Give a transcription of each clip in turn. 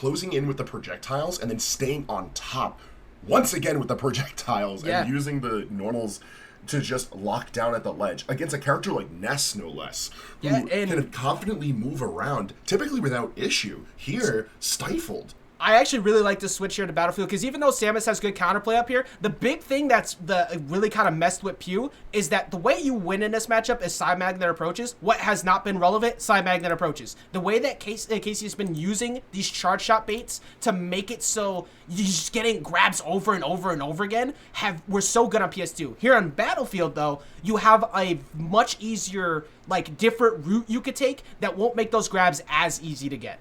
closing in with the projectiles and then staying on top once again with the projectiles and using the normals to just lock down at the ledge against a character like Ness, no less, who can confidently move around, typically without issue. Here, stifled. I actually really like to switch here to Battlefield because even though Samus has good counterplay up here, the big thing that's really kind of messed with PeW is that the way you win in this matchup is side magnet approaches. What has not been relevant? Side magnet approaches. The way that Kace has been using these charge shot baits to make it so you're just getting grabs over and over and over again were so good on PS2. Here on Battlefield, though, you have a much easier, like, different route you could take that won't make those grabs as easy to get.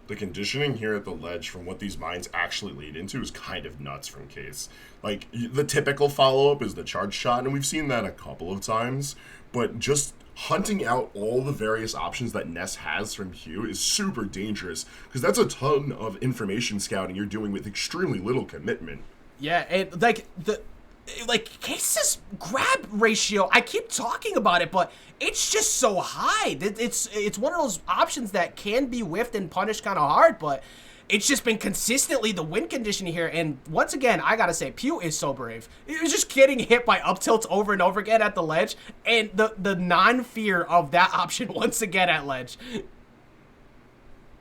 The conditioning here at the ledge from what these mines actually lead into is kind of nuts from Kace. Like, the typical follow-up is the charge shot, and we've seen that a couple of times, but just hunting out all the various options that Ness has from PeW is super dangerous, because that's a ton of information scouting you're doing with extremely little commitment. Yeah, and, Kace's grab ratio, I keep talking about it, but it's just so high. It's one of those options that can be whiffed and punished kind of hard, but it's just been consistently the win condition here. And once again, I gotta say, PeW is so brave. It was just getting hit by up tilts over and over again at the ledge, and the non-fear of that option once again at ledge.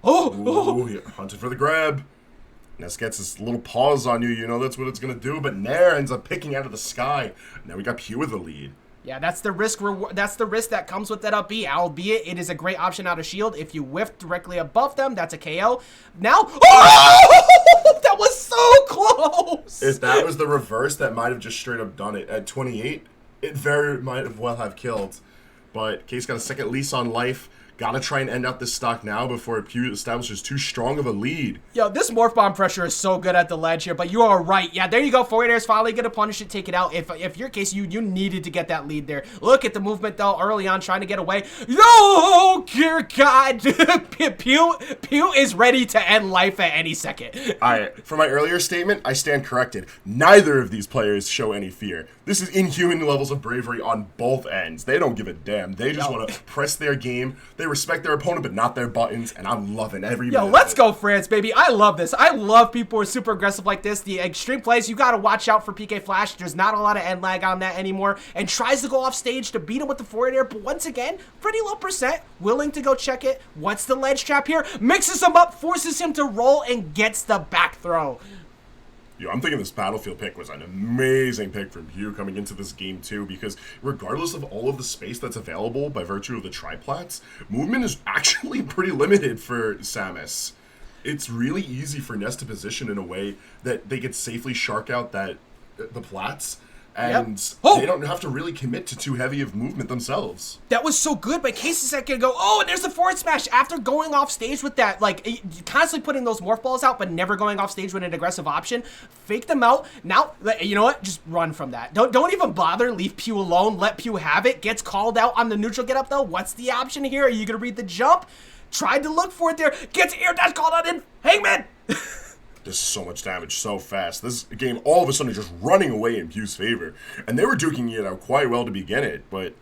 Ooh, hunted for the grab. Ness gets this little pause on you, you know that's what it's going to do, but Nair ends up picking out of the sky. Now we got PeW with the lead. Yeah, that's the risk that comes with that up B, albeit it is a great option out of shield. If you whiff directly above them, that's a KO. Now, that was so close! If that was the reverse, that might have just straight up done it. At 28, it very might have well have killed. But Kace got a second lease on life. Gotta try and end out this stock now before PeW establishes too strong of a lead. Yo, this Morph Bomb pressure is so good at the ledge here, but you are right. Yeah, there you go. Forward air is finally gonna punish it, take it out. If your Kace, you needed to get that lead there. Look at the movement, though, early on, trying to get away. No, dear God. PeW is ready to end life at any second. All right, for my earlier statement, I stand corrected. Neither of these players show any fear. This is inhuman levels of bravery on both ends. They don't give a damn. They just want to press their game. They respect their opponent, but not their buttons, and I'm loving every minute. Yo, let's go, France, baby. I love this. I love people who are super aggressive like this. The extreme plays, you got to watch out for PK Flash. There's not a lot of end lag on that anymore, and tries to go off stage to beat him with the forward air, but once again, pretty low percent, willing to go check it. What's the ledge trap here? Mixes him up, forces him to roll, and gets the back throw. Yo, I'm thinking this Battlefield pick was an amazing pick from PeW coming into this game too, because regardless of all of the space that's available by virtue of the triplats, movement is actually pretty limited for Samus. It's really easy for Ness to position in a way that they could safely shark out the plats, and they don't have to really commit to too heavy of movement themselves. That was so good, but Kace is going to go, oh, and there's the forward smash after going off stage with that, like, constantly putting those morph balls out, but never going off stage with an aggressive option. Fake them out. Now, you know what? Just run from that. Don't even bother. Leave PeW alone. Let PeW have it. Gets called out on the neutral get up, though. What's the option here? Are you going to read the jump? Tried to look for it there. Gets air dash called out in. Hangman! There's so much damage so fast. This game all of a sudden is just running away in PeW's favor. And they were duking it out quite well to begin it, but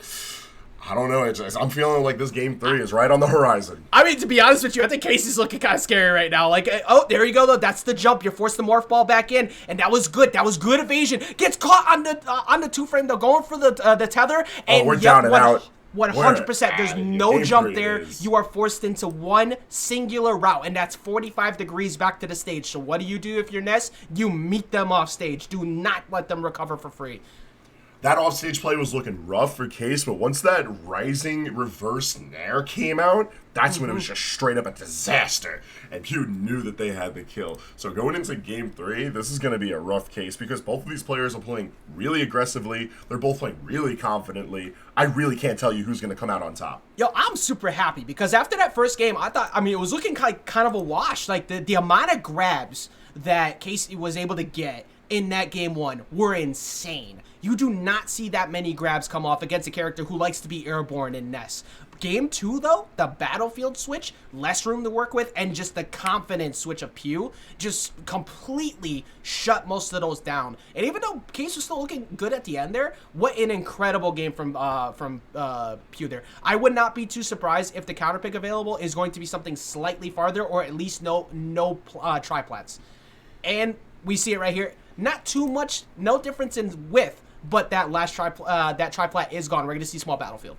I don't know. I'm feeling like this game 3 is right on the horizon. I mean, to be honest with you, I think Kace is looking kind of scary right now. Like, oh, there you go, though. That's the jump. You forced the morph ball back in, and that was good. That was good evasion. Gets caught on the two-frame, though, going for the tether. And we're down and out. 100%. There's no jump there. You are forced into one singular route, and that's 45 degrees back to the stage. So what do you do if you're Ness? You meet them off stage. Do not let them recover for free. That offstage play was looking rough for Kace, but once that rising reverse nair came out, that's when it was just straight up a disaster. And PeW knew that they had the kill. So going into game 3, this is going to be a rough case because both of these players are playing really aggressively. They're both playing really confidently. I really can't tell you who's going to come out on top. Yo, I'm super happy because after that first game, it was looking kind of a wash. Like the amount of grabs that Kace was able to get in that game 1 were insane. You do not see that many grabs come off against a character who likes to be airborne in Ness. Game 2, though, the battlefield switch, less room to work with, and just the confidence switch of PeW just completely shut most of those down. And even though Kace was still looking good at the end there, what an incredible game from PeW there. I would not be too surprised if the counter pick available is going to be something slightly farther, or at least no triplats. And we see it right here. Not too much, no difference in width, but that last triplat is gone. We're going to see small battlefield.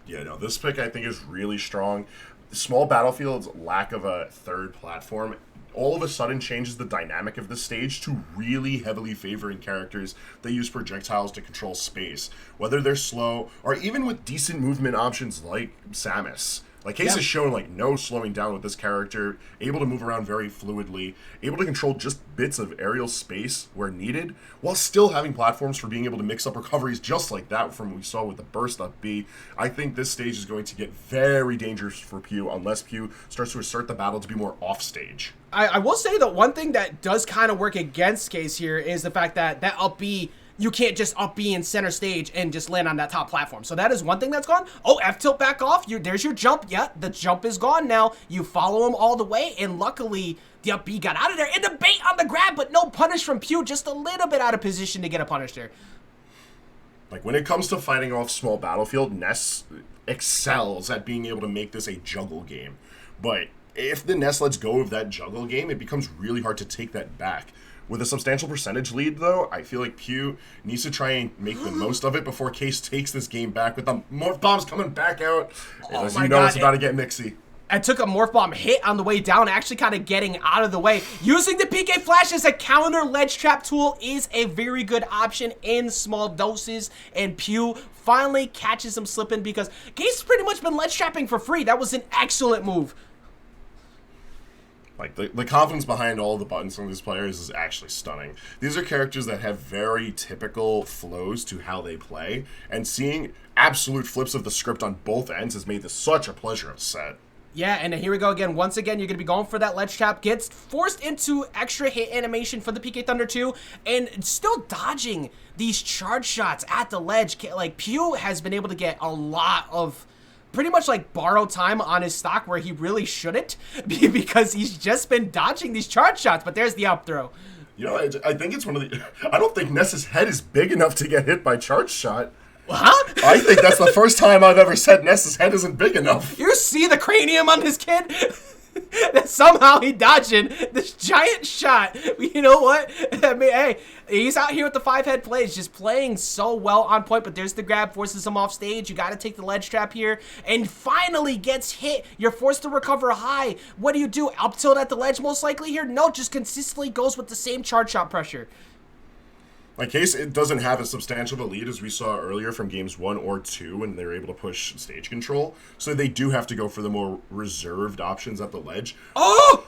Yeah, no, this pick I think is really strong. Small Battlefield's lack of a third platform all of a sudden changes the dynamic of the stage to really heavily favoring characters that use projectiles to control space, whether they're slow or even with decent movement options like Samus. Like, Kace has shown, like, no slowing down with this character, able to move around very fluidly, able to control just bits of aerial space where needed, while still having platforms for being able to mix up recoveries just like that from what we saw with the burst up B. I think this stage is going to get very dangerous for PeW unless PeW starts to assert the battle to be more off-stage. I will say that one thing that does kind of work against Kace here is the fact that up B, you can't just up B in center stage and just land on that top platform. So that is one thing that's gone. Oh, F-tilt back off. There's your jump. Yeah, the jump is gone now. You follow him all the way, and luckily the up B got out of there. And the bait on the grab, but no punish from PeW. Just a little bit out of position to get a punish there. Like, when it comes to fighting off small battlefield, Ness excels at being able to make this a juggle game. But if the Ness lets go of that juggle game, it becomes really hard to take that back. With a substantial percentage lead, though, I feel like PeW needs to try and make the most of it before Kace takes this game back with the morph bombs coming back out. Oh As my you know, God. it's about to get mixy. I took a morph bomb hit on the way down, actually kind of getting out of the way. Using the PK Flash as a counter ledge trap tool is a very good option in small doses, and PeW finally catches him slipping because Kace has pretty much been ledge trapping for free. That was an excellent move. Like, the confidence behind all the buttons from these players is actually stunning. These are characters that have very typical flows to how they play, and seeing absolute flips of the script on both ends has made this such a pleasurous set. Yeah, and here we go again. Once again, you're going to be going for that ledge trap. Gets forced into extra hit animation for the PK Thunder 2, and still dodging these charge shots at the ledge. Like, PeW has been able to get a lot of pretty much like borrow time on his stock where he really shouldn't, because he's just been dodging these charge shots. But there's the up throw. You know, I think it's one of the... I don't think Ness's head is big enough to get hit by charge shot. Huh? I think that's the first time I've ever said Ness's head isn't big enough. You see the cranium on this kid? That somehow he dodging this giant shot. You know what? I mean, hey, he's out here with the 5-head plays, just playing so well on point, but there's the grab, forces him off stage. You got to take the ledge trap here, and finally gets hit. You're forced to recover high. What do? Up tilt at the ledge most likely here? No, just consistently goes with the same charge shot pressure. Like, Kace, it doesn't have as substantial a lead as we saw earlier from games 1 or 2 when they were able to push stage control. So they do have to go for the more reserved options at the ledge. Oh!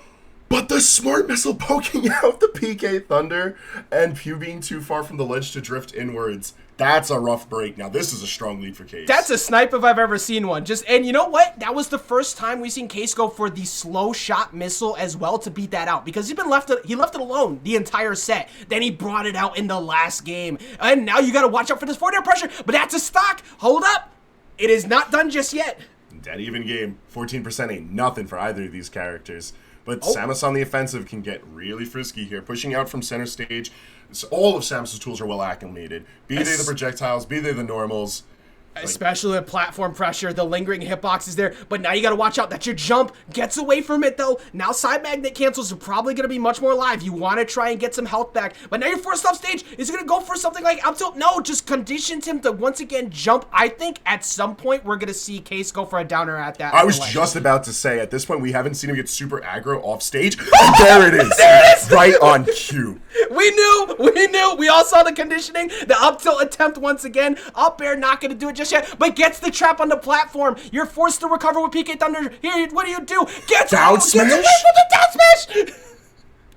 But the smart missile poking out the PK Thunder and PeW being too far from the ledge to drift inwards. That's a rough break. Now, this is a strong lead for Kace. That's a snipe if I've ever seen one. And you know what? That was the first time we've seen Kace go for the slow shot missile as well to beat that out, because he left it alone the entire set. Then he brought it out in the last game. And now you got to watch out for this forward air pressure. But that's a stock. Hold up. It is not done just yet. Dead even game. 14% ain't nothing for either of these characters. But Samus on the offensive can get really frisky here, pushing out from center stage. So all of Samus's tools are well acclimated. Be they the projectiles, be they the normals. Especially the platform pressure, the lingering hitbox is there, but now you gotta watch out that your jump gets away from it though. Now side magnet cancels are probably gonna be much more live. You wanna try and get some health back, but now you're forced off stage. Is he gonna go for something like up tilt? No, just conditions him to once again jump. I think at some point we're gonna see Kace go for a downer at that. I was just about to say, at this point we haven't seen him get super aggro off stage. And there it is. There it is. Right on cue. We knew. We all saw the conditioning. The up tilt attempt once again. Up air, not gonna do it just yet, but gets the trap on the platform. You're forced to recover with PK Thunder. Here, what do? Down smash? Gets away from the down smash!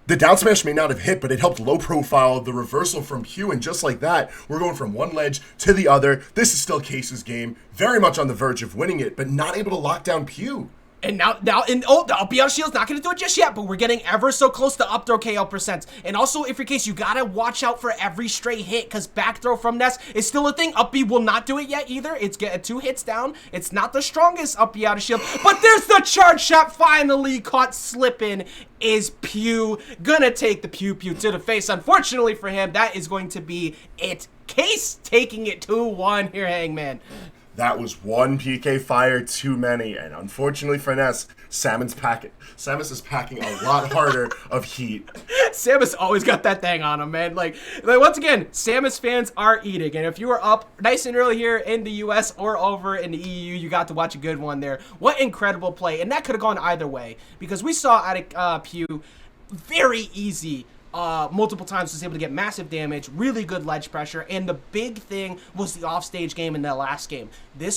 The down smash may not have hit, but it helped low profile the reversal from PeW, and just like that, we're going from one ledge to the other. This is still Kace's game, very much on the verge of winning it, but not able to lock down PeW. And now, the up beyond shield's not going to do it just yet, but we're getting ever so close to up throw KO percents. And also, if you're Kace, you got to watch out for every stray hit, because back throw from Ness is still a thing. Up B will not do it yet either. It's getting 2 hits down. It's not the strongest up B out of shield, but there's the charge shot finally caught slipping. Is PeW gonna take the PeW to the face? Unfortunately for him, that is going to be it. Kace taking it 2-1 here, Hangman. That was one PK fire too many, and unfortunately for Ness, Samus is packing a lot harder of heat. Samus always got that thing on him, man. Like once again, Samus fans are eating, and if you were up nice and early here in the US or over in the EU, you got to watch a good one there. What incredible play, and that could have gone either way, because we saw out of PeW, very easy. Multiple times was able to get massive damage, really good ledge pressure, and the big thing was the offstage game in that last game. This